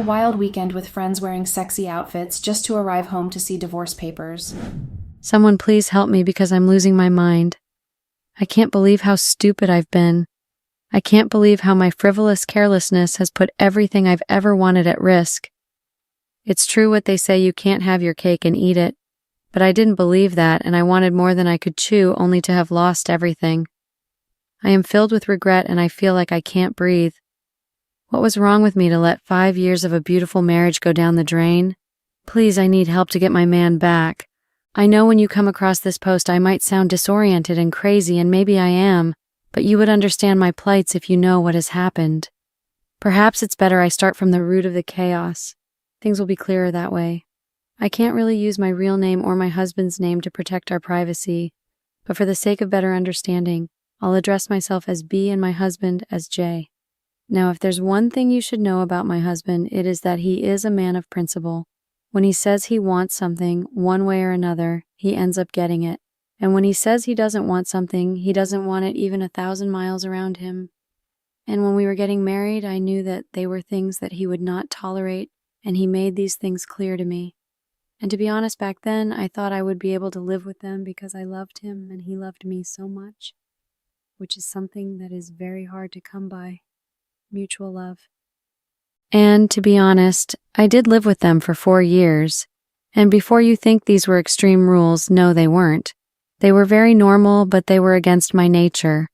wild weekend with friends wearing sexy outfits just to arrive home to see divorce papers. Someone please help me because I'm losing my mind. I can't believe how stupid I've been. I can't believe how my frivolous carelessness has put everything I've ever wanted at risk. It's true what they say, you can't have your cake and eat it. But I didn't believe that, and I wanted more than I could chew, only to have lost everything. I am filled with regret, and I feel like I can't breathe. What was wrong with me to let 5 years of a beautiful marriage go down the drain? Please, I need help to get my man back. I know when you come across this post I might sound disoriented and crazy, and maybe I am, but you would understand my plights if you know what has happened. Perhaps it's better I start from the root of the chaos. Things will be clearer that way. I can't really use my real name or my husband's name to protect our privacy, but for the sake of better understanding, I'll address myself as B and my husband as J. Now, if there's one thing you should know about my husband, it is that he is a man of principle. When he says he wants something, one way or another, he ends up getting it. And when he says he doesn't want something, he doesn't want it even 1,000 miles around him. And when we were getting married, I knew that they were things that he would not tolerate, and he made these things clear to me. And to be honest, back then, I thought I would be able to live with them because I loved him and he loved me so much, which is something that is very hard to come by. Mutual love. And to be honest, I did live with them for 4 years. And before you think these were extreme rules, no, they weren't. They were very normal, but they were against my nature.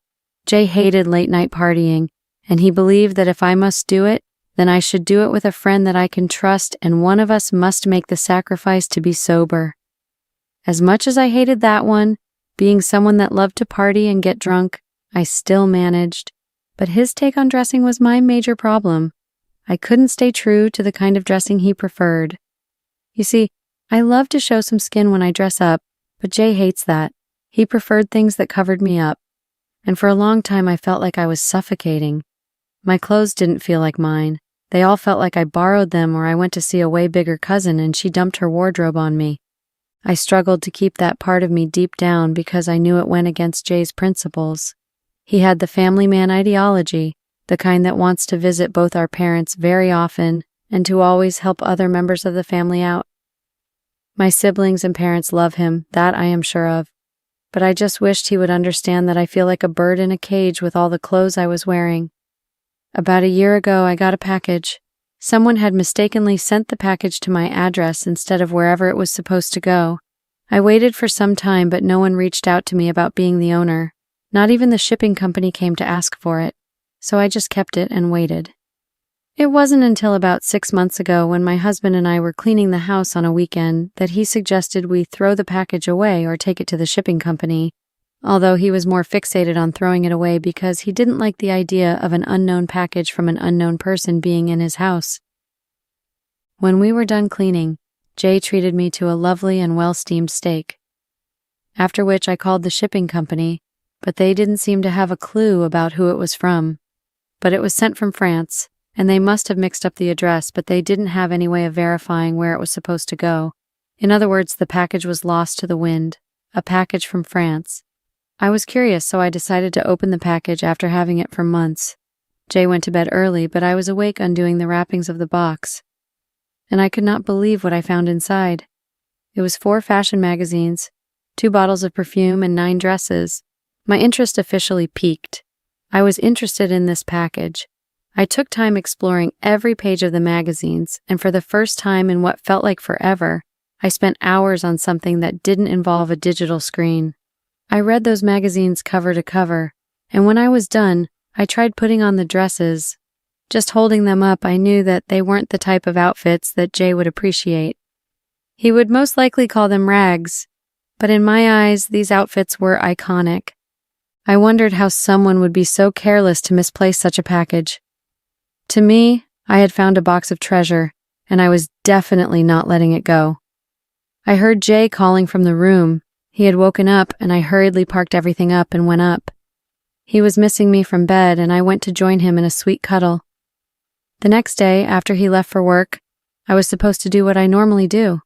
Jay hated late-night partying, and he believed that if I must do it, then I should do it with a friend that I can trust, and one of us must make the sacrifice to be sober. As much as I hated that one, being someone that loved to party and get drunk, I still managed. But his take on dressing was my major problem. I couldn't stay true to the kind of dressing he preferred. You see, I love to show some skin when I dress up, but Jay hates that. He preferred things that covered me up. And for a long time I felt like I was suffocating. My clothes didn't feel like mine. They all felt like I borrowed them, or I went to see a way bigger cousin and she dumped her wardrobe on me. I struggled to keep that part of me deep down because I knew it went against Jay's principles. He had the family man ideology, the kind that wants to visit both our parents very often and to always help other members of the family out. My siblings and parents love him, that I am sure of. But I just wished he would understand that I feel like a bird in a cage with all the clothes I was wearing. About a year ago, I got a package. Someone had mistakenly sent the package to my address instead of wherever it was supposed to go. I waited for some time, but no one reached out to me about being the owner. Not even the shipping company came to ask for it. So I just kept it and waited. It wasn't until about 6 months ago, when my husband and I were cleaning the house on a weekend, that he suggested we throw the package away or take it to the shipping company, although he was more fixated on throwing it away because he didn't like the idea of an unknown package from an unknown person being in his house. When we were done cleaning, Jay treated me to a lovely and well-steamed steak. After which I called the shipping company, but they didn't seem to have a clue about who it was from. But it was sent from France, and they must have mixed up the address, but they didn't have any way of verifying where it was supposed to go. In other words, the package was lost to the wind. A package from France. I was curious, so I decided to open the package after having it for months. Jay went to bed early, but I was awake undoing the wrappings of the box. And I could not believe what I found inside. It was 4 fashion magazines, 2 bottles of perfume, and 9 dresses. My interest officially peaked. I was interested in this package. I took time exploring every page of the magazines, and for the first time in what felt like forever, I spent hours on something that didn't involve a digital screen. I read those magazines cover to cover, and when I was done, I tried putting on the dresses. Just holding them up, I knew that they weren't the type of outfits that Jay would appreciate. He would most likely call them rags, but in my eyes, these outfits were iconic. I wondered how someone would be so careless to misplace such a package. To me, I had found a box of treasure, and I was definitely not letting it go. I heard Jay calling from the room. He had woken up, and I hurriedly parked everything up and went up. He was missing me from bed, and I went to join him in a sweet cuddle. The next day, after he left for work, I was supposed to do what I normally do.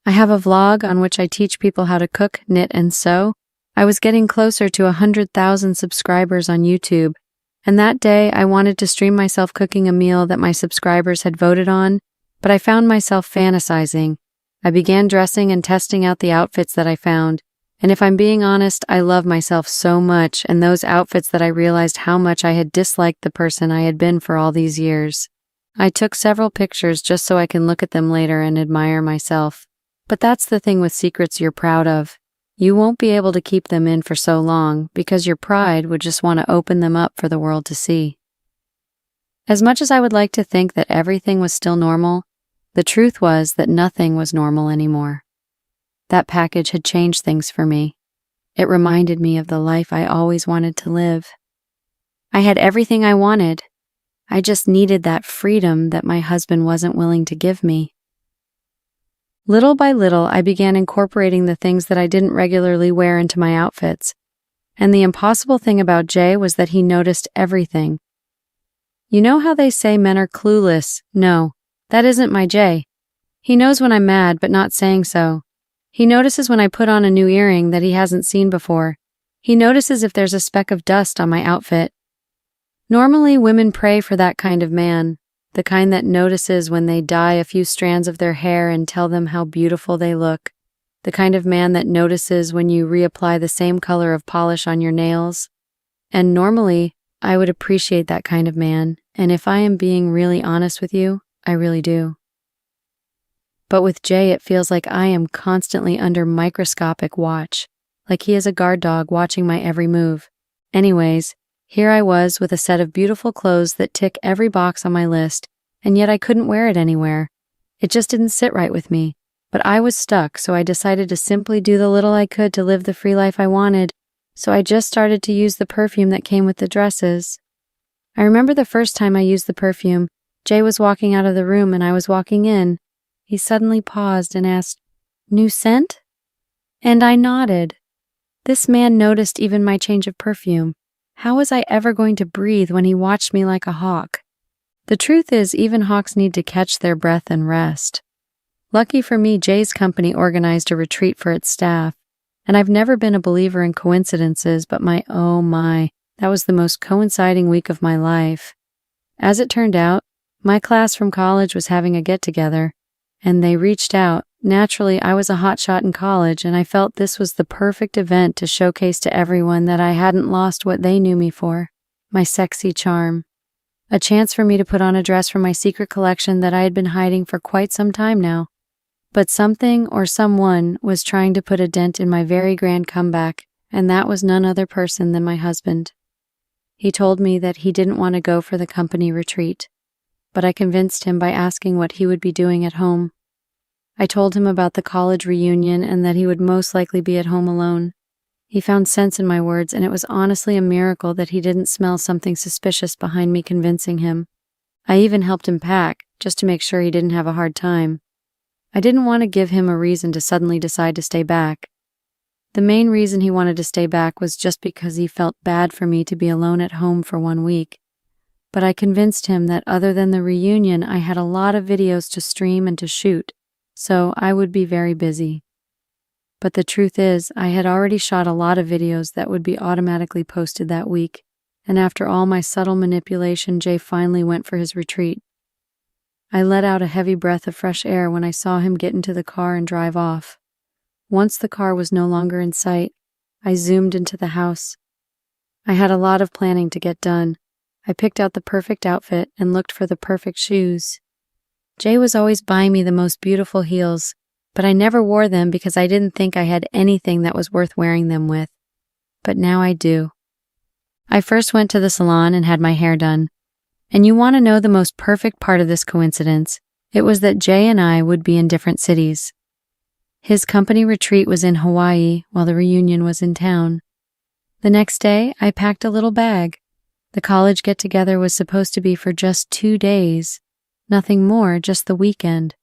I have a vlog on which I teach people how to cook, knit, and sew. I was getting closer to 100,000 subscribers on YouTube, And that day, I wanted to stream myself cooking a meal that my subscribers had voted on, but I found myself fantasizing. I began dressing and testing out the outfits that I found. And if I'm being honest, I love myself so much and those outfits that I realized how much I had disliked the person I had been for all these years. I took several pictures just so I can look at them later and admire myself. But that's the thing with secrets you're proud of. You won't be able to keep them in for so long because your pride would just want to open them up for the world to see. As much as I would like to think that everything was still normal, the truth was that nothing was normal anymore. That package had changed things for me. It reminded me of the life I always wanted to live. I had everything I wanted. I just needed that freedom that my husband wasn't willing to give me. Little by little, I began incorporating the things that I didn't regularly wear into my outfits. And the impossible thing about Jay was that he noticed everything. You know how they say men are clueless? No, that isn't my Jay. He knows when I'm mad, but not saying so. He notices when I put on a new earring that he hasn't seen before. He notices if there's a speck of dust on my outfit. Normally, women pray for that kind of man, the kind that notices when they dye a few strands of their hair and tell them how beautiful they look, the kind of man that notices when you reapply the same color of polish on your nails. And normally, I would appreciate that kind of man, and if I am being really honest with you, I really do. But with Jay, it feels like I am constantly under microscopic watch, like he is a guard dog watching my every move. Anyways, here I was with a set of beautiful clothes that tick every box on my list, and yet I couldn't wear it anywhere. It just didn't sit right with me, but I was stuck, so I decided to simply do the little I could to live the free life I wanted, so I just started to use the perfume that came with the dresses. I remember the first time I used the perfume, Jay was walking out of the room and I was walking in. He suddenly paused and asked, "New scent?" And I nodded. This man noticed even my change of perfume. How was I ever going to breathe when he watched me like a hawk? The truth is, even hawks need to catch their breath and rest. Lucky for me, Jay's company organized a retreat for its staff, and I've never been a believer in coincidences, but oh my, that was the most coinciding week of my life. As it turned out, my class from college was having a get-together, and they reached out. Naturally, I was a hotshot in college, and I felt this was the perfect event to showcase to everyone that I hadn't lost what they knew me for, my sexy charm. A chance for me to put on a dress from my secret collection that I had been hiding for quite some time now. But something or someone was trying to put a dent in my very grand comeback, and that was none other person than my husband. He told me that he didn't want to go for the company retreat, but I convinced him by asking what he would be doing at home. I told him about the college reunion and that he would most likely be at home alone. He found sense in my words, and it was honestly a miracle that he didn't smell something suspicious behind me convincing him. I even helped him pack, just to make sure he didn't have a hard time. I didn't want to give him a reason to suddenly decide to stay back. The main reason he wanted to stay back was just because he felt bad for me to be alone at home for 1 week. But I convinced him that other than the reunion, I had a lot of videos to stream and to shoot, so I would be very busy. But the truth is, I had already shot a lot of videos that would be automatically posted that week, and after all my subtle manipulation, Jay finally went for his retreat. I let out a heavy breath of fresh air when I saw him get into the car and drive off. Once the car was no longer in sight, I zoomed into the house. I had a lot of planning to get done. I picked out the perfect outfit and looked for the perfect shoes. Jay was always buying me the most beautiful heels, but I never wore them because I didn't think I had anything that was worth wearing them with. But now I do. I first went to the salon and had my hair done. And you want to know the most perfect part of this coincidence? It was that Jay and I would be in different cities. His company retreat was in Hawaii while the reunion was in town. The next day, I packed a little bag. The college get-together was supposed to be for just 2 days. Nothing more, just the weekend.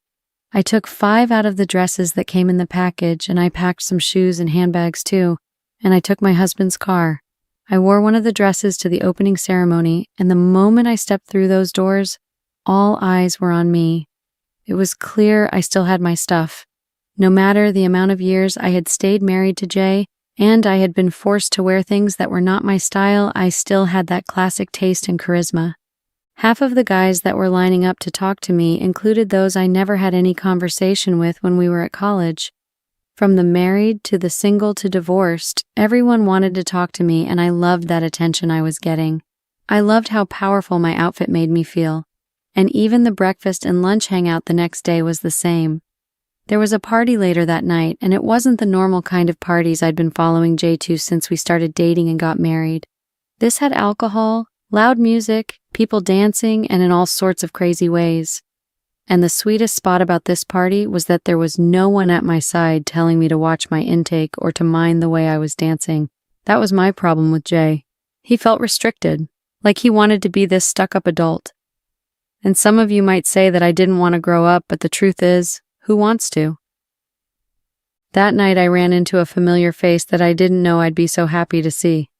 I took 5 out of the dresses that came in the package, and I packed some shoes and handbags too, and I took my husband's car. I wore one of the dresses to the opening ceremony, and the moment I stepped through those doors, all eyes were on me. It was clear I still had my stuff. No matter the amount of years I had stayed married to Jay, and I had been forced to wear things that were not my style, I still had that classic taste and charisma. Half of the guys that were lining up to talk to me included those I never had any conversation with when we were at college. From the married to the single to divorced, everyone wanted to talk to me, and I loved that attention I was getting. I loved how powerful my outfit made me feel, and even the breakfast and lunch hangout the next day was the same. There was a party later that night, and it wasn't the normal kind of parties I'd been following Jay to since we started dating and got married. This had alcohol, loud music, people dancing, and in all sorts of crazy ways. And the sweetest spot about this party was that there was no one at my side telling me to watch my intake or to mind the way I was dancing. That was my problem with Jay. He felt restricted, like he wanted to be this stuck-up adult. And some of you might say that I didn't want to grow up, but the truth is, who wants to? That night I ran into a familiar face that I didn't know I'd be so happy to see.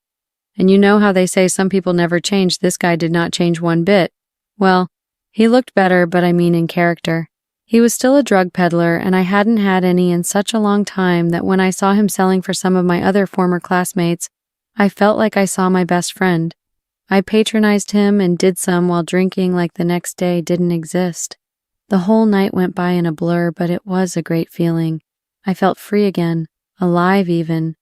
And you know how they say some people never change, this guy did not change one bit. Well, he looked better, but I mean in character. He was still a drug peddler, and I hadn't had any in such a long time that when I saw him selling for some of my other former classmates, I felt like I saw my best friend. I patronized him and did some while drinking like the next day didn't exist. The whole night went by in a blur, but it was a great feeling. I felt free again, alive even.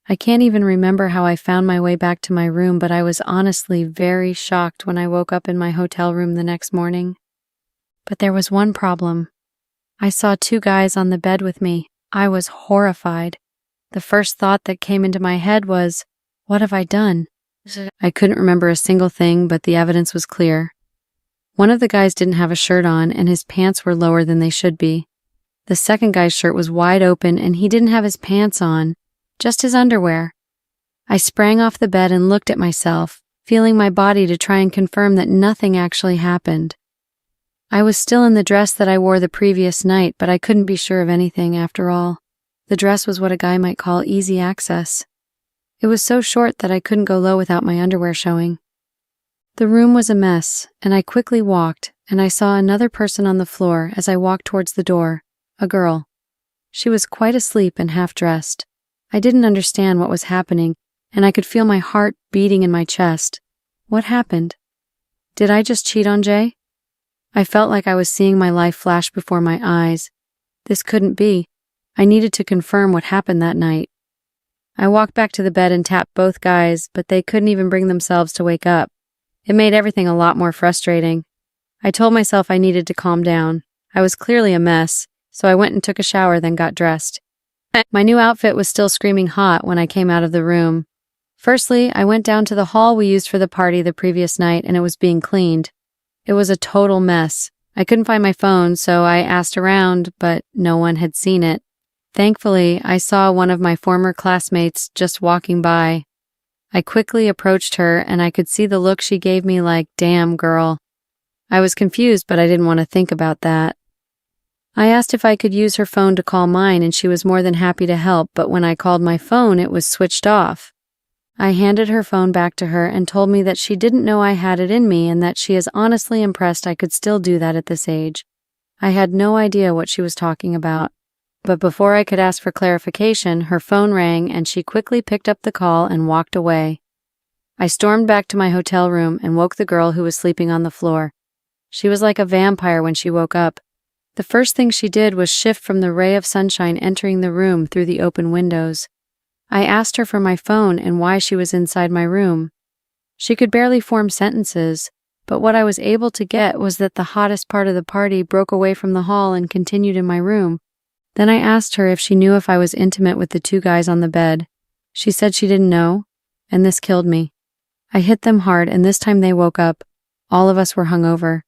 I can't even remember how I found my way back to my room, but I was honestly very shocked when I woke up in my hotel room the next morning. But there was one problem. I saw two guys on the bed with me. I was horrified. The first thought that came into my head was, what have I done? I couldn't remember a single thing, but the evidence was clear. One of the guys didn't have a shirt on, and his pants were lower than they should be. The second guy's shirt was wide open, and he didn't have his pants on, just his underwear. I sprang off the bed and looked at myself, feeling my body to try and confirm that nothing actually happened. I was still in the dress that I wore the previous night, but I couldn't be sure of anything after all. The dress was what a guy might call easy access. It was so short that I couldn't go low without my underwear showing. The room was a mess, and I quickly walked, and I saw another person on the floor as I walked towards the door, a girl. She was quite asleep and half-dressed. I didn't understand what was happening, and I could feel my heart beating in my chest. What happened? Did I just cheat on Jay? I felt like I was seeing my life flash before my eyes. This couldn't be. I needed to confirm what happened that night. I walked back to the bed and tapped both guys, but they couldn't even bring themselves to wake up. It made everything a lot more frustrating. I told myself I needed to calm down. I was clearly a mess, so I went and took a shower, then got dressed. My new outfit was still screaming hot when I came out of the room. Firstly, I went down to the hall we used for the party the previous night, and it was being cleaned. It was a total mess. I couldn't find my phone, so I asked around, but no one had seen it. Thankfully, I saw one of my former classmates just walking by. I quickly approached her, and I could see the look she gave me like, damn, girl. I was confused, but I didn't want to think about that. I asked if I could use her phone to call mine, and she was more than happy to help, but when I called my phone, it was switched off. I handed her phone back to her and told me that she didn't know I had it in me and that she is honestly impressed I could still do that at this age. I had no idea what she was talking about. But before I could ask for clarification, her phone rang and she quickly picked up the call and walked away. I stormed back to my hotel room and woke the girl who was sleeping on the floor. She was like a vampire when she woke up. The first thing she did was shift from the ray of sunshine entering the room through the open windows. I asked her for my phone and why she was inside my room. She could barely form sentences, but what I was able to get was that the hottest part of the party broke away from the hall and continued in my room. Then I asked her if she knew if I was intimate with the two guys on the bed. She said she didn't know, and this killed me. I hit them hard, and this time they woke up. All of us were hungover,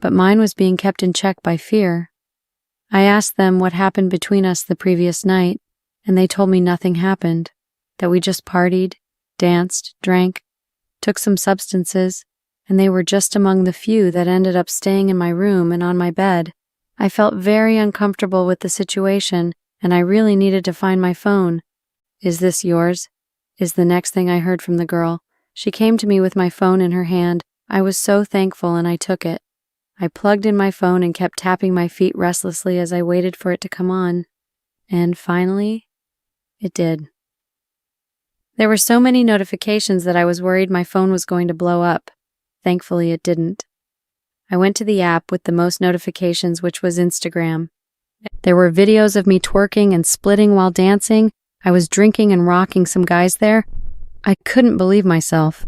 but mine was being kept in check by fear. I asked them what happened between us the previous night, and they told me nothing happened, that we just partied, danced, drank, took some substances, and they were just among the few that ended up staying in my room and on my bed. I felt very uncomfortable with the situation, and I really needed to find my phone. "Is this yours?" is the next thing I heard from the girl. She came to me with my phone in her hand. I was so thankful, and I took it. I plugged in my phone and kept tapping my feet restlessly as I waited for it to come on. And finally, it did. There were so many notifications that I was worried my phone was going to blow up. Thankfully, it didn't. I went to the app with the most notifications, which was Instagram. There were videos of me twerking and splitting while dancing. I was drinking and rocking some guys there. I couldn't believe myself.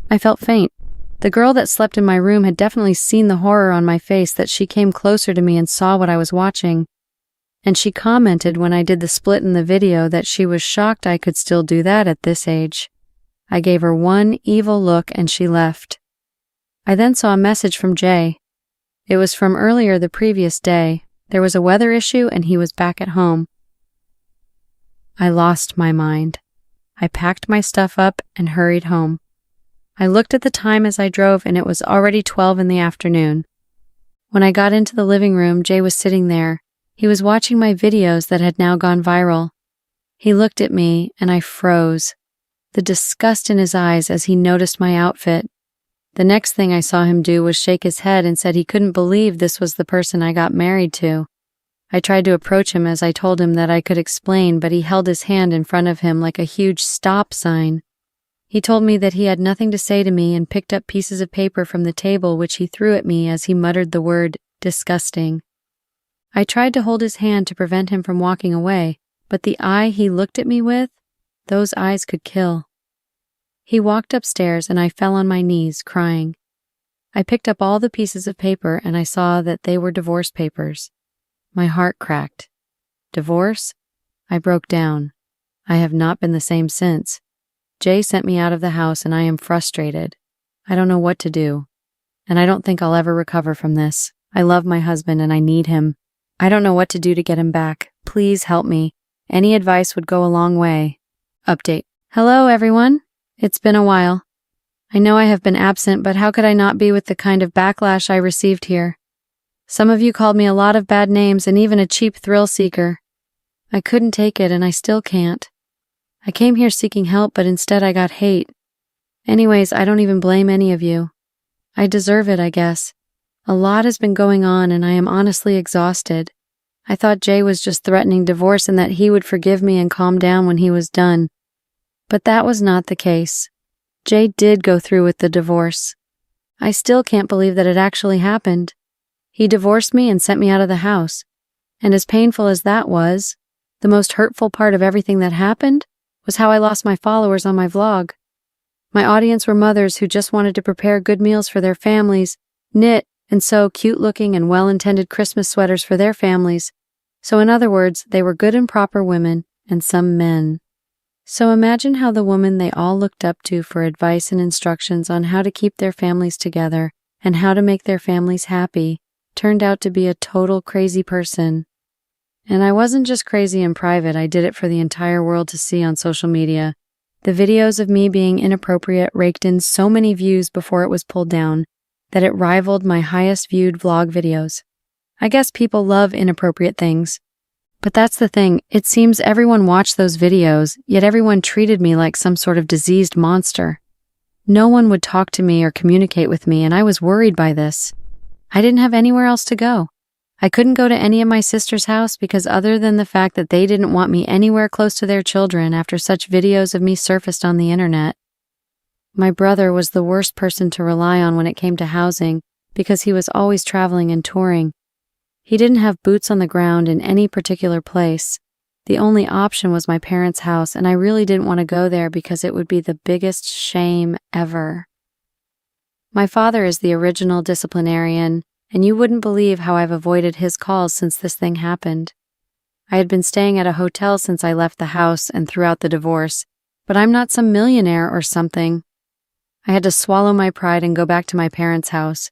I felt faint. The girl that slept in my room had definitely seen the horror on my face, that she came closer to me and saw what I was watching. And she commented when I did the split in the video that she was shocked I could still do that at this age. I gave her one evil look and she left. I then saw a message from Jay. It was from earlier the previous day. There was a weather issue and he was back at home. I lost my mind. I packed my stuff up and hurried home. I looked at the time as I drove and it was already 12 in the afternoon. When I got into the living room, Jay was sitting there. He was watching my videos that had now gone viral. He looked at me and I froze. The disgust in his eyes as he noticed my outfit. The next thing I saw him do was shake his head and said he couldn't believe this was the person I got married to. I tried to approach him as I told him that I could explain, but he held his hand in front of him like a huge stop sign. He told me that he had nothing to say to me and picked up pieces of paper from the table which he threw at me as he muttered the word disgusting. I tried to hold his hand to prevent him from walking away, but the eye he looked at me with, those eyes could kill. He walked upstairs and I fell on my knees, crying. I picked up all the pieces of paper and I saw that they were divorce papers. My heart cracked. Divorce? I broke down. I have not been the same since. Jay sent me out of the house and I am frustrated. I don't know what to do. And I don't think I'll ever recover from this. I love my husband and I need him. I don't know what to do to get him back. Please help me. Any advice would go a long way. Update. Hello, everyone. It's been a while. I know I have been absent, but how could I not be with the kind of backlash I received here? Some of you called me a lot of bad names and even a cheap thrill seeker. I couldn't take it and I still can't. I came here seeking help, but instead I got hate. Anyways, I don't even blame any of you. I deserve it, I guess. A lot has been going on and I am honestly exhausted. I thought Jay was just threatening divorce and that he would forgive me and calm down when he was done. But that was not the case. Jay did go through with the divorce. I still can't believe that it actually happened. He divorced me and sent me out of the house. And as painful as that was, the most hurtful part of everything that happened was how I lost my followers on my vlog. My audience were mothers who just wanted to prepare good meals for their families, knit and sew cute-looking and well-intended Christmas sweaters for their families. So in other words, they were good and proper women, and some men. So imagine how the woman they all looked up to for advice and instructions on how to keep their families together and how to make their families happy turned out to be a total crazy person. And I wasn't just crazy in private, I did it for the entire world to see on social media. The videos of me being inappropriate raked in so many views before it was pulled down that it rivaled my highest viewed vlog videos. I guess people love inappropriate things. But that's the thing, it seems everyone watched those videos, yet everyone treated me like some sort of diseased monster. No one would talk to me or communicate with me, and I was worried by this. I didn't have anywhere else to go. I couldn't go to any of my sister's house because other than the fact that they didn't want me anywhere close to their children after such videos of me surfaced on the internet. My brother was the worst person to rely on when it came to housing because he was always traveling and touring. He didn't have boots on the ground in any particular place. The only option was my parents' house, and I really didn't want to go there because it would be the biggest shame ever. My father is the original disciplinarian, and you wouldn't believe how I've avoided his calls since this thing happened. I had been staying at a hotel since I left the house and throughout the divorce, but I'm not some millionaire or something. I had to swallow my pride and go back to my parents' house.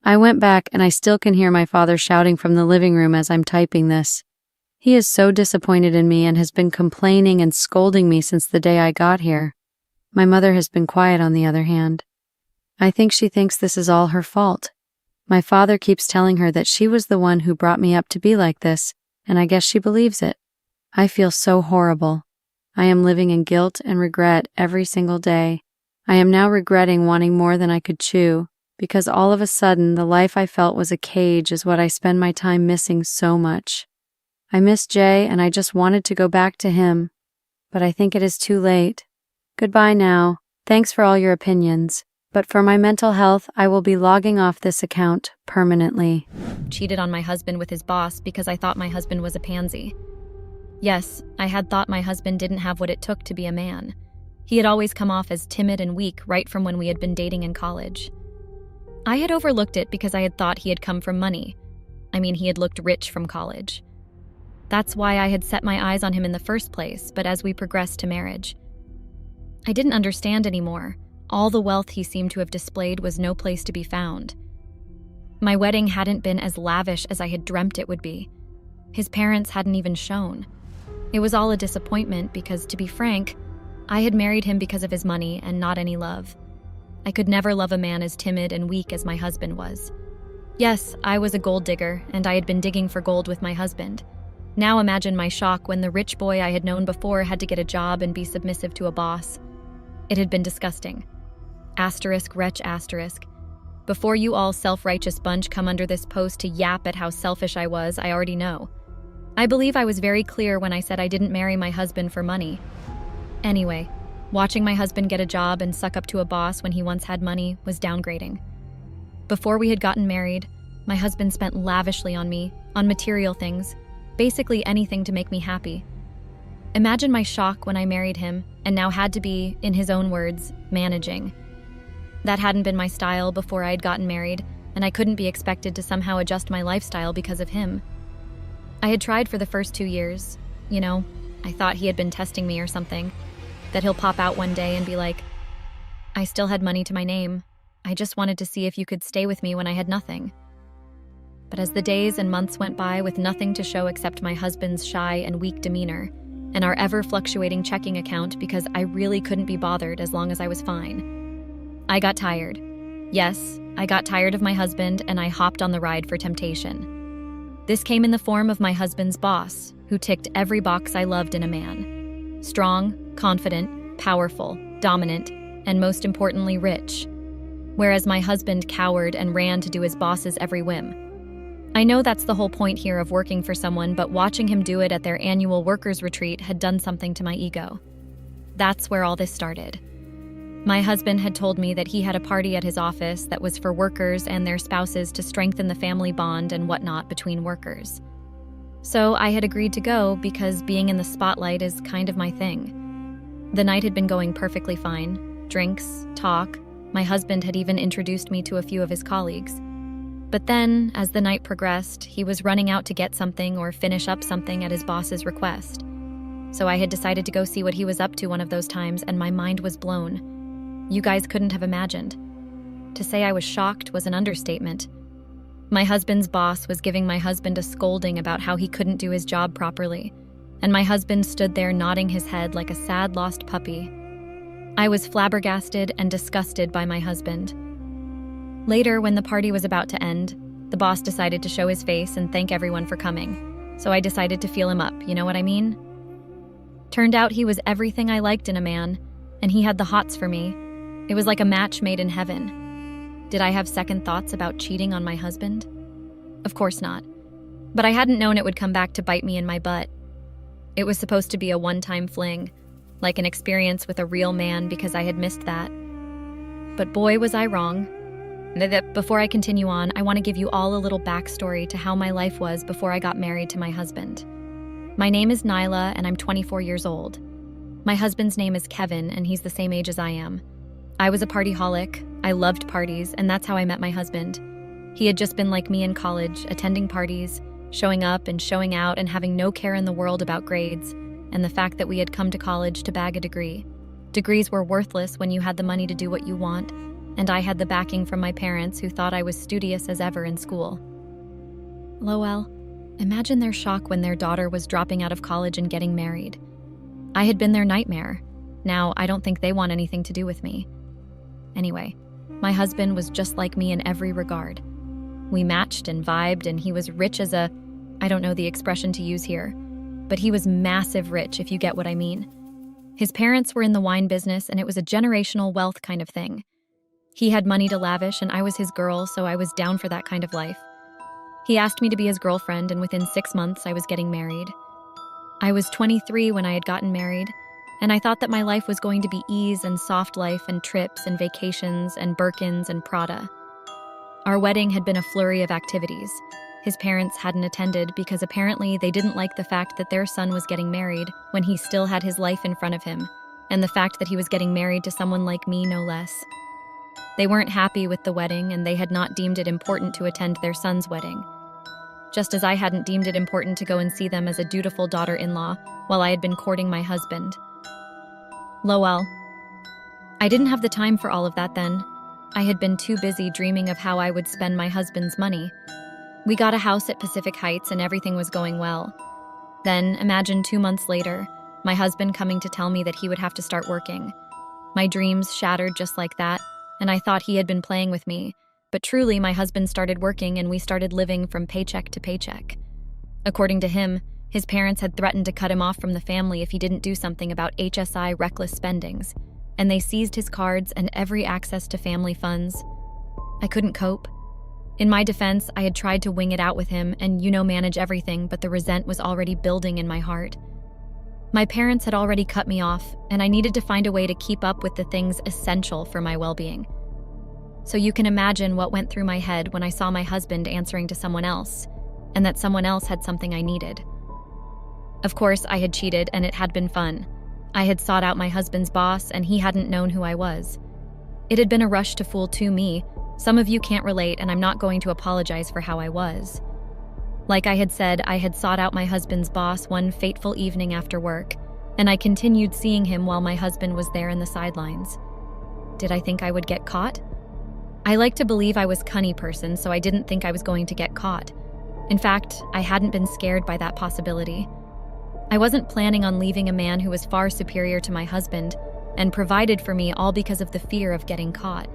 I went back and I still can hear my father shouting from the living room as I'm typing this. He is so disappointed in me and has been complaining and scolding me since the day I got here. My mother has been quiet on the other hand. I think she thinks this is all her fault. My father keeps telling her that she was the one who brought me up to be like this, and I guess she believes it. I feel so horrible. I am living in guilt and regret every single day. I am now regretting wanting more than I could chew, because all of a sudden the life I felt was a cage is what I spend my time missing so much. I miss Jay and I just wanted to go back to him, but I think it is too late. Goodbye now. Thanks for all your opinions. But for my mental health, I will be logging off this account permanently. Cheated on my husband with his boss because I thought my husband was a pansy. Yes, I had thought my husband didn't have what it took to be a man. He had always come off as timid and weak right from when we had been dating in college. I had overlooked it because I had thought he had come from money. He had looked rich from college. That's why I had set my eyes on him in the first place, but as we progressed to marriage, I didn't understand anymore. All the wealth he seemed to have displayed was no place to be found. My wedding hadn't been as lavish as I had dreamt it would be. His parents hadn't even shown. It was all a disappointment because, to be frank, I had married him because of his money and not any love. I could never love a man as timid and weak as my husband was. Yes, I was a gold digger, and I had been digging for gold with my husband. Now imagine my shock when the rich boy I had known before had to get a job and be submissive to a boss. It had been disgusting. Asterisk, wretch, asterisk. Before you all self-righteous bunch come under this post to yap at how selfish I was, I already know. I believe I was very clear when I said I didn't marry my husband for money. Anyway, watching my husband get a job and suck up to a boss when he once had money was downgrading. Before we had gotten married, my husband spent lavishly on me, on material things, basically anything to make me happy. Imagine my shock when I married him and now had to be, in his own words, managing. That hadn't been my style before I had gotten married, and I couldn't be expected to somehow adjust my lifestyle because of him. I had tried for the first 2 years. I thought he had been testing me or something, that he'll pop out one day and be like, I still had money to my name. I just wanted to see if you could stay with me when I had nothing. But as the days and months went by with nothing to show except my husband's shy and weak demeanor, and our ever-fluctuating checking account because I really couldn't be bothered as long as I was fine, I got tired. Yes, I got tired of my husband and I hopped on the ride for temptation. This came in the form of my husband's boss, who ticked every box I loved in a man. Strong, confident, powerful, dominant, and most importantly, rich. Whereas my husband cowered and ran to do his boss's every whim. I know that's the whole point here of working for someone, but watching him do it at their annual workers' retreat had done something to my ego. That's where all this started. My husband had told me that he had a party at his office that was for workers and their spouses to strengthen the family bond and whatnot between workers. So I had agreed to go because being in the spotlight is kind of my thing. The night had been going perfectly fine. Drinks, talk. My husband had even introduced me to a few of his colleagues. But then, as the night progressed, he was running out to get something or finish up something at his boss's request. So I had decided to go see what he was up to one of those times, and my mind was blown. You guys couldn't have imagined. To say I was shocked was an understatement. My husband's boss was giving my husband a scolding about how he couldn't do his job properly, and my husband stood there nodding his head like a sad lost puppy. I was flabbergasted and disgusted by my husband. Later, when the party was about to end, the boss decided to show his face and thank everyone for coming, so I decided to feel him up, you know what I mean? Turned out he was everything I liked in a man, and he had the hots for me. It was like a match made in heaven. Did I have second thoughts about cheating on my husband? Of course not. But I hadn't known it would come back to bite me in my butt. It was supposed to be a one-time fling, like an experience with a real man because I had missed that. But boy, was I wrong. Before I continue on, I want to give you all a little backstory to how my life was before I got married to my husband. My name is Nyla, and I'm 24 years old. My husband's name is Kevin, and he's the same age as I am. I was a partyholic. I loved parties, and that's how I met my husband. He had just been like me in college, attending parties, showing up and showing out and having no care in the world about grades, and the fact that we had come to college to bag a degree. Degrees were worthless when you had the money to do what you want, and I had the backing from my parents who thought I was studious as ever in school. Lol, imagine their shock when their daughter was dropping out of college and getting married. I had been their nightmare. Now, I don't think they want anything to do with me. Anyway, my husband was just like me in every regard. We matched and vibed, and he was rich as a, I don't know the expression to use here, but he was massive rich, if you get what I mean. His parents were in the wine business, and it was a generational wealth kind of thing. He had money to lavish, and I was his girl, so I was down for that kind of life. He asked me to be his girlfriend, and within 6 months, I was getting married. I was 23 when I had gotten married, and I thought that my life was going to be ease and soft life and trips and vacations and Birkins and Prada. Our wedding had been a flurry of activities. His parents hadn't attended because apparently they didn't like the fact that their son was getting married when he still had his life in front of him, and the fact that he was getting married to someone like me, no less. They weren't happy with the wedding, and they had not deemed it important to attend their son's wedding. Just as I hadn't deemed it important to go and see them as a dutiful daughter-in-law while I had been courting my husband. Lowell. I didn't have the time for all of that then. I had been too busy dreaming of how I would spend my husband's money. We got a house at Pacific Heights and everything was going well. Then, imagine 2 months later, my husband coming to tell me that he would have to start working. My dreams shattered just like that, and I thought he had been playing with me. But truly, my husband started working and we started living from paycheck to paycheck. According to him, his parents had threatened to cut him off from the family if he didn't do something about HSI reckless spendings, and they seized his cards and every access to family funds. I couldn't cope. In my defense, I had tried to wing it out with him and, manage everything, but the resent was already building in my heart. My parents had already cut me off, and I needed to find a way to keep up with the things essential for my well-being. So you can imagine what went through my head when I saw my husband answering to someone else, and that someone else had something I needed. Of course, I had cheated, and it had been fun. I had sought out my husband's boss, and he hadn't known who I was. It had been a rush to fool to me. Some of you can't relate, and I'm not going to apologize for how I was. Like I had said, I had sought out my husband's boss one fateful evening after work, and I continued seeing him while my husband was there in the sidelines. Did I think I would get caught? I like to believe I was a cunning person, so I didn't think I was going to get caught. In fact, I hadn't been scared by that possibility. I wasn't planning on leaving a man who was far superior to my husband and provided for me all because of the fear of getting caught.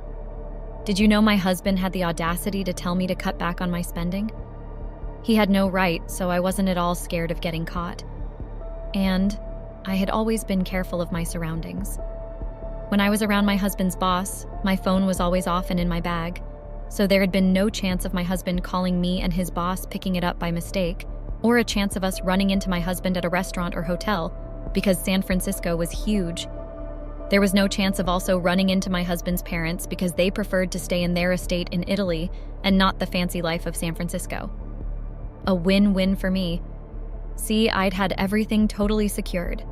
Did you know my husband had the audacity to tell me to cut back on my spending? He had no right, so I wasn't at all scared of getting caught. And I had always been careful of my surroundings. When I was around my husband's boss, my phone was always off and in my bag, so there had been no chance of my husband calling me and his boss picking it up by mistake, or a chance of us running into my husband at a restaurant or hotel, because San Francisco was huge. There was no chance of also running into my husband's parents because they preferred to stay in their estate in Italy and not the fancy life of San Francisco. A win-win for me. See, I'd had everything totally secured.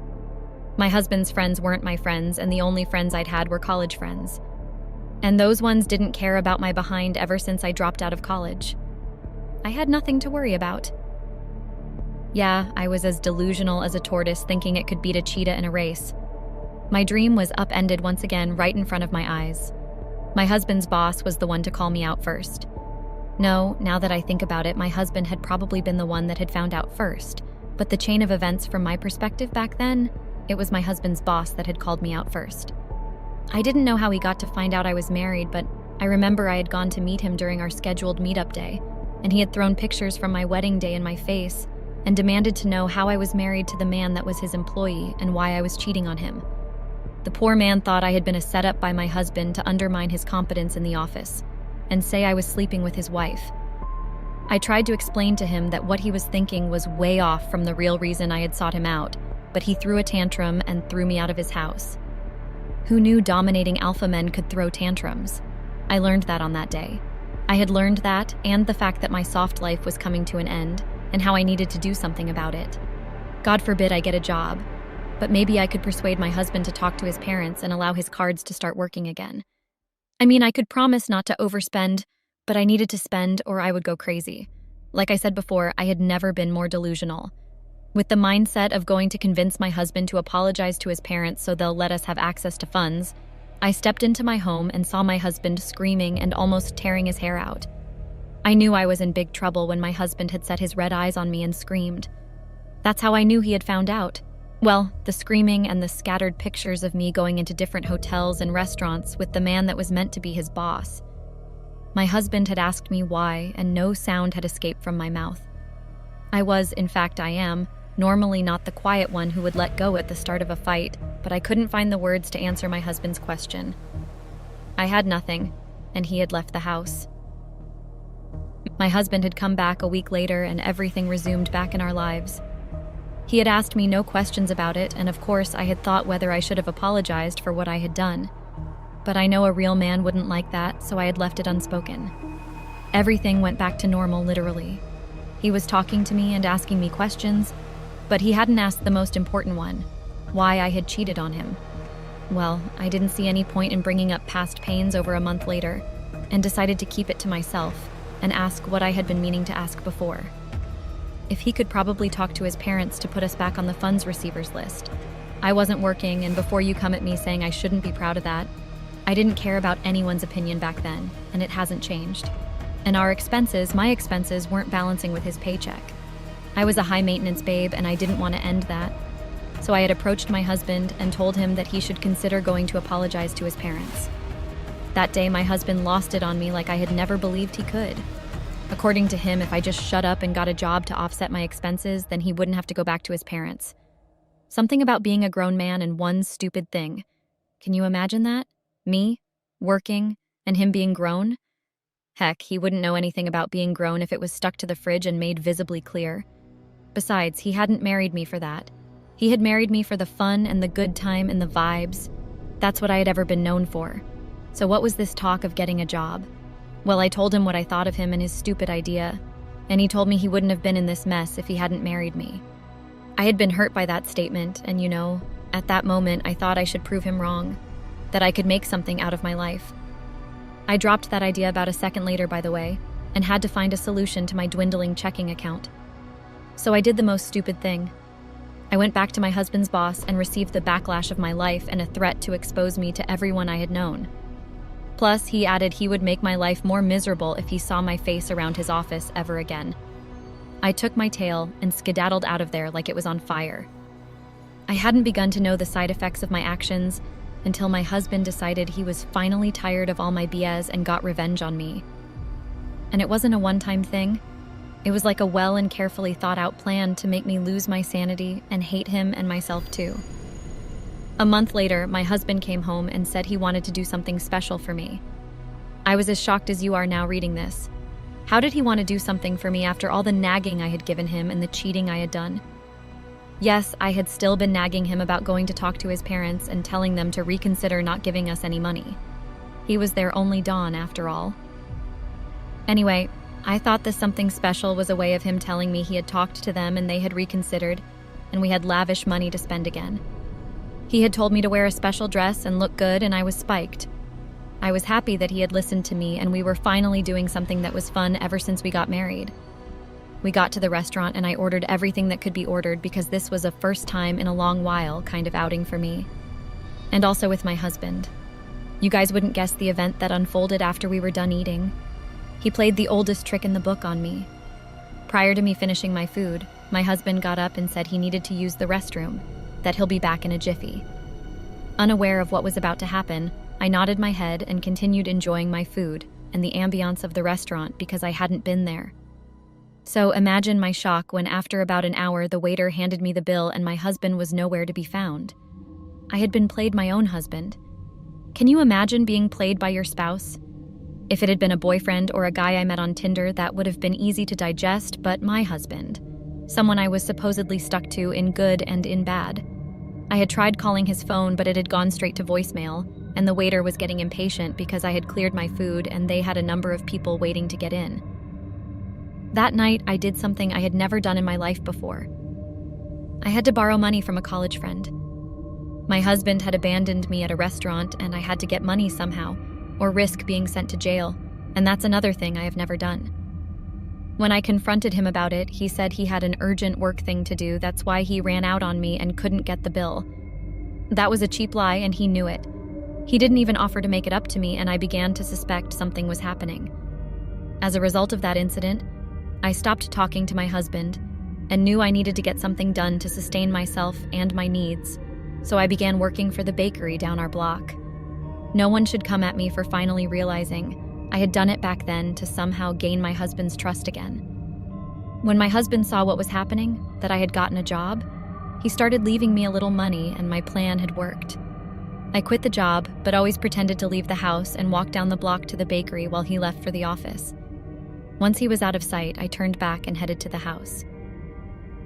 My husband's friends weren't my friends, and the only friends I'd had were college friends. And those ones didn't care about my behind ever since I dropped out of college. I had nothing to worry about. Yeah, I was as delusional as a tortoise thinking it could beat a cheetah in a race. My dream was upended once again right in front of my eyes. My husband's boss was the one to call me out first. No, now that I think about it, my husband had probably been the one that had found out first, but the chain of events from my perspective back then, it was my husband's boss that had called me out first. I didn't know how he got to find out I was married, but I remember I had gone to meet him during our scheduled meetup day, and he had thrown pictures from my wedding day in my face and demanded to know how I was married to the man that was his employee and why I was cheating on him. The poor man thought I had been a setup by my husband to undermine his competence in the office and say I was sleeping with his wife. I tried to explain to him that what he was thinking was way off from the real reason I had sought him out, but he threw a tantrum and threw me out of his house. Who knew dominating alpha men could throw tantrums? I learned that on that day. I had learned that and the fact that my soft life was coming to an end and how I needed to do something about it. God forbid I get a job, but maybe I could persuade my husband to talk to his parents and allow his cards to start working again. I mean, I could promise not to overspend, but I needed to spend or I would go crazy. Like I said before, I had never been more delusional. With the mindset of going to convince my husband to apologize to his parents so they'll let us have access to funds, I stepped into my home and saw my husband screaming and almost tearing his hair out. I knew I was in big trouble when my husband had set his red eyes on me and screamed. That's how I knew he had found out. Well, the screaming and the scattered pictures of me going into different hotels and restaurants with the man that was meant to be his boss. My husband had asked me why, and no sound had escaped from my mouth. I was, in fact I am, normally not the quiet one who would let go at the start of a fight, but I couldn't find the words to answer my husband's question. I had nothing, and he had left the house. My husband had come back a week later, and everything resumed back in our lives. He had asked me no questions about it, and of course I had thought whether I should have apologized for what I had done. But I know a real man wouldn't like that, so I had left it unspoken. Everything went back to normal, literally. He was talking to me and asking me questions, but he hadn't asked the most important one, why I had cheated on him. Well, I didn't see any point in bringing up past pains over a month later, and decided to keep it to myself and ask what I had been meaning to ask before. If he could probably talk to his parents to put us back on the funds receivers list. I wasn't working, and before you come at me saying I shouldn't be proud of that, I didn't care about anyone's opinion back then, and it hasn't changed. And my expenses weren't balancing with his paycheck. I was a high-maintenance babe, and I didn't want to end that. So I had approached my husband and told him that he should consider going to apologize to his parents. That day, my husband lost it on me like I had never believed he could. According to him, if I just shut up and got a job to offset my expenses, then he wouldn't have to go back to his parents. Something about being a grown man and one stupid thing. Can you imagine that? Me, working, and him being grown? Heck, he wouldn't know anything about being grown if it was stuck to the fridge and made visibly clear. Besides, he hadn't married me for that. He had married me for the fun and the good time and the vibes. That's what I had ever been known for. So what was this talk of getting a job? Well, I told him what I thought of him and his stupid idea, and he told me he wouldn't have been in this mess if he hadn't married me. I had been hurt by that statement, and at that moment I thought I should prove him wrong, that I could make something out of my life. I dropped that idea about a second later, by the way, and had to find a solution to my dwindling checking account. So I did the most stupid thing. I went back to my husband's boss and received the backlash of my life and a threat to expose me to everyone I had known. Plus, he added he would make my life more miserable if he saw my face around his office ever again. I took my tail and skedaddled out of there like it was on fire. I hadn't begun to know the side effects of my actions until my husband decided he was finally tired of all my BS and got revenge on me. And it wasn't a one-time thing. It was like a well and carefully thought out plan to make me lose my sanity and hate him and myself too. A month later, my husband came home and said he wanted to do something special for me. I was as shocked as you are now reading this. How did he want to do something for me after all the nagging I had given him and the cheating I had done? Yes, I had still been nagging him about going to talk to his parents and telling them to reconsider not giving us any money. He was their only Don, after all. Anyway, I thought this something special was a way of him telling me he had talked to them and they had reconsidered, and we had lavish money to spend again. He had told me to wear a special dress and look good, and I was spiked. I was happy that he had listened to me, and we were finally doing something that was fun ever since we got married. We got to the restaurant and I ordered everything that could be ordered because this was a first time in a long while kind of outing for me. And also with my husband. You guys wouldn't guess the event that unfolded after we were done eating. He played the oldest trick in the book on me. Prior to me finishing my food, my husband got up and said he needed to use the restroom, that he'll be back in a jiffy. Unaware of what was about to happen, I nodded my head and continued enjoying my food and the ambiance of the restaurant because I hadn't been there. So imagine my shock when after about an hour the waiter handed me the bill and my husband was nowhere to be found. I had been played my own husband. Can you imagine being played by your spouse? If it had been a boyfriend or a guy I met on Tinder, that would have been easy to digest, but my husband, someone I was supposedly stuck to in good and in bad. I had tried calling his phone, but it had gone straight to voicemail, and the waiter was getting impatient because I had cleared my food and they had a number of people waiting to get in. That night, I did something I had never done in my life before. I had to borrow money from a college friend. My husband had abandoned me at a restaurant, and I had to get money somehow, or risk being sent to jail, and that's another thing I have never done. When I confronted him about it, he said he had an urgent work thing to do, that's why he ran out on me and couldn't get the bill. That was a cheap lie, and he knew it. He didn't even offer to make it up to me, and I began to suspect something was happening. As a result of that incident, I stopped talking to my husband and knew I needed to get something done to sustain myself and my needs, so I began working for the bakery down our block. No one should come at me for finally realizing I had done it back then to somehow gain my husband's trust again. When my husband saw what was happening, that I had gotten a job, he started leaving me a little money and my plan had worked. I quit the job, but always pretended to leave the house and walked down the block to the bakery while he left for the office. Once he was out of sight, I turned back and headed to the house.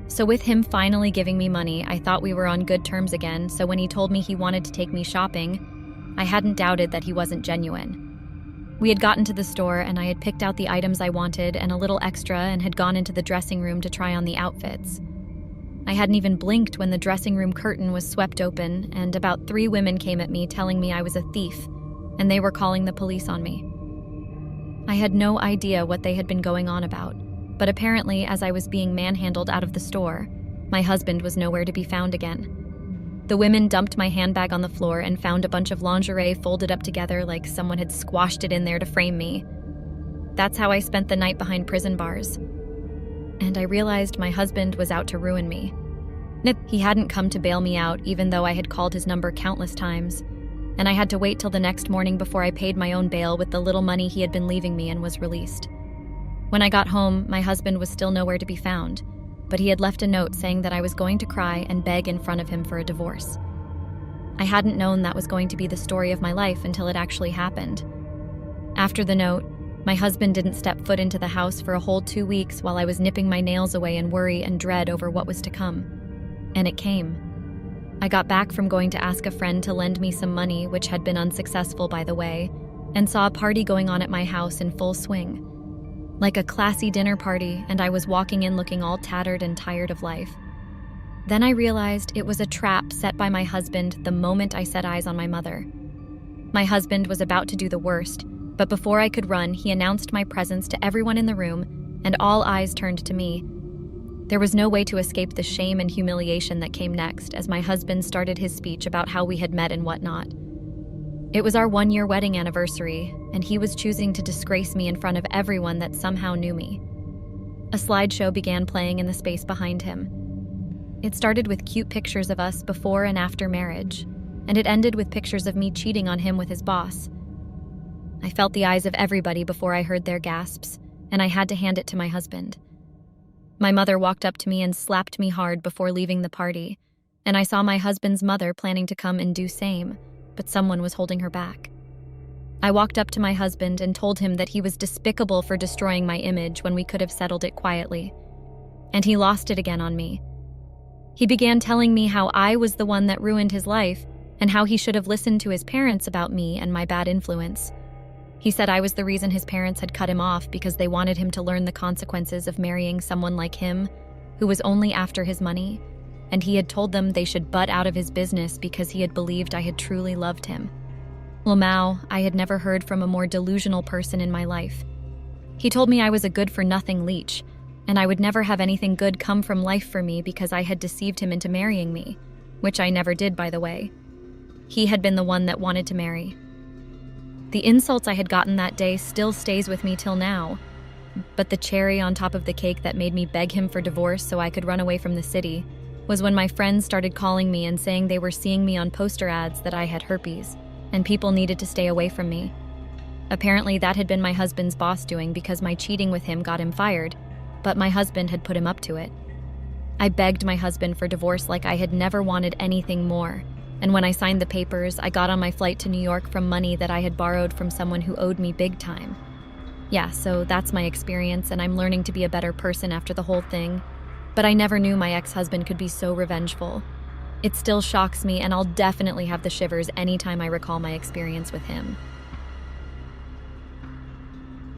So with him finally giving me money, I thought we were on good terms again, so when he told me he wanted to take me shopping, I hadn't doubted that he wasn't genuine. We had gotten to the store and I had picked out the items I wanted and a little extra and had gone into the dressing room to try on the outfits. I hadn't even blinked when the dressing room curtain was swept open and about 3 women came at me telling me I was a thief and they were calling the police on me. I had no idea what they had been going on about, but apparently as I was being manhandled out of the store, my husband was nowhere to be found again. The women dumped my handbag on the floor and found a bunch of lingerie folded up together like someone had squashed it in there to frame me. That's how I spent the night behind prison bars. And I realized my husband was out to ruin me. He hadn't come to bail me out even though I had called his number countless times, and I had to wait till the next morning before I paid my own bail with the little money he had been leaving me and was released. When I got home, my husband was still nowhere to be found, but he had left a note saying that I was going to cry and beg in front of him for a divorce. I hadn't known that was going to be the story of my life until it actually happened. After the note, my husband didn't step foot into the house for a whole 2 weeks while I was nipping my nails away in worry and dread over what was to come. And it came. I got back from going to ask a friend to lend me some money, which had been unsuccessful by the way, and saw a party going on at my house in full swing. Like a classy dinner party, and I was walking in looking all tattered and tired of life. Then I realized it was a trap set by my husband the moment I set eyes on my mother. My husband was about to do the worst, but before I could run, he announced my presence to everyone in the room, and all eyes turned to me. There was no way to escape the shame and humiliation that came next as my husband started his speech about how we had met and whatnot. It was our 1-year wedding anniversary, and he was choosing to disgrace me in front of everyone that somehow knew me. A slideshow began playing in the space behind him. It started with cute pictures of us before and after marriage, and it ended with pictures of me cheating on him with his boss. I felt the eyes of everybody before I heard their gasps, and I had to hand it to my husband. My mother walked up to me and slapped me hard before leaving the party, and I saw my husband's mother planning to come and do same, but someone was holding her back. I walked up to my husband and told him that he was despicable for destroying my image when we could have settled it quietly. And he lost it again on me. He began telling me how I was the one that ruined his life and how he should have listened to his parents about me and my bad influence. He said I was the reason his parents had cut him off because they wanted him to learn the consequences of marrying someone like him, who was only after his money, and he had told them they should butt out of his business because he had believed I had truly loved him. Lamau, I had never heard from a more delusional person in my life. He told me I was a good-for-nothing leech, and I would never have anything good come from life for me because I had deceived him into marrying me, which I never did, by the way. He had been the one that wanted to marry. The insults I had gotten that day still stays with me till now, but the cherry on top of the cake that made me beg him for divorce so I could run away from the city was when my friends started calling me and saying they were seeing me on poster ads that I had herpes, and people needed to stay away from me. Apparently that had been my husband's boss doing because my cheating with him got him fired, but my husband had put him up to it. I begged my husband for divorce like I had never wanted anything more, and when I signed the papers, I got on my flight to New York from money that I had borrowed from someone who owed me big time. Yeah, so that's my experience, and I'm learning to be a better person after the whole thing. But I never knew my ex-husband could be so revengeful. It still shocks me, and I'll definitely have the shivers anytime I recall my experience with him.